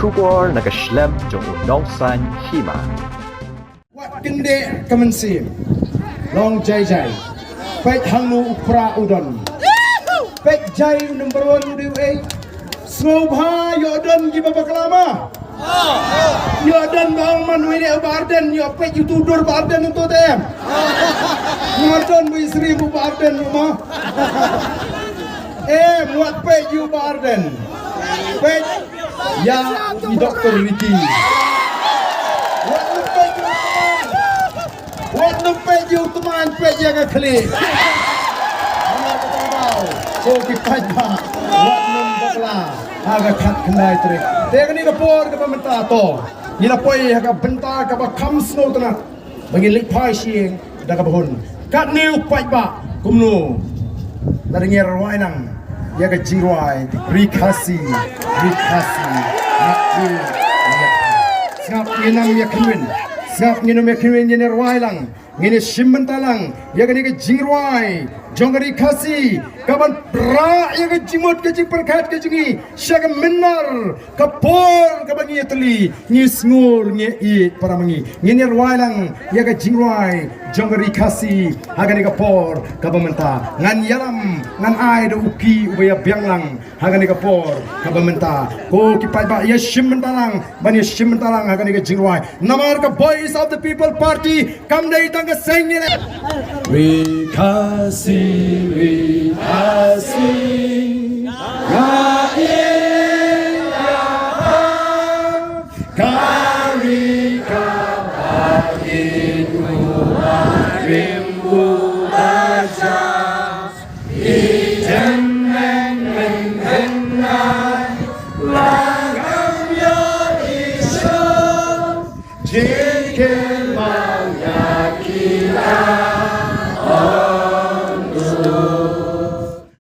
出国那个 Schlemm 中农山希嘛。 Wat gende kemensim long jai jai pek hangu upra udon pek jai number 1 diwe snobha yodon gi babak lama yodon bang man wini barden yo pek yutudur barden untuk dem ngodon bu istri bu barden rumah muat pek you barden pek ya di dokter Ricky. Wat numpet you teman pet yang klik. Mana kita tahu? So kita bah. Wat numpet lah. Agak kat kendai trik. Dia ni kapor ke pemerintah to. Ni lapoi agak bentar ke bakam snow tenat. Bagi lipai siang dah ke bahun. Kat ni upai bah. Kumno. Dari ngerwai nang. Ya ke jiwai. Rikasi. Nakku. Ngap inang ya kenwin. Sap ngino me kinwen ni rwai lang ngini shimban talang ya gani ke jingwai jongari khasi kaban pra ya ke jimot ke jing perkhat ke jingi syaga menar kapor kaban ni teli ni sngur ni I para mangi ngini rwai lang ya ke jingwai jongari khasi hagani kapor kabamenta ngan yalam ngan ai do uki ubaya biang lang hagani kapor kabamenta ko kipai ba ya shimban talang ban ya shimban talang hagani ke jingwai namar ka Voice of the People Party kam dai tang ka sing ni we kasi ra ya kari ka itu rimbu baca ijen men henai langam yo iso jikin mau yakira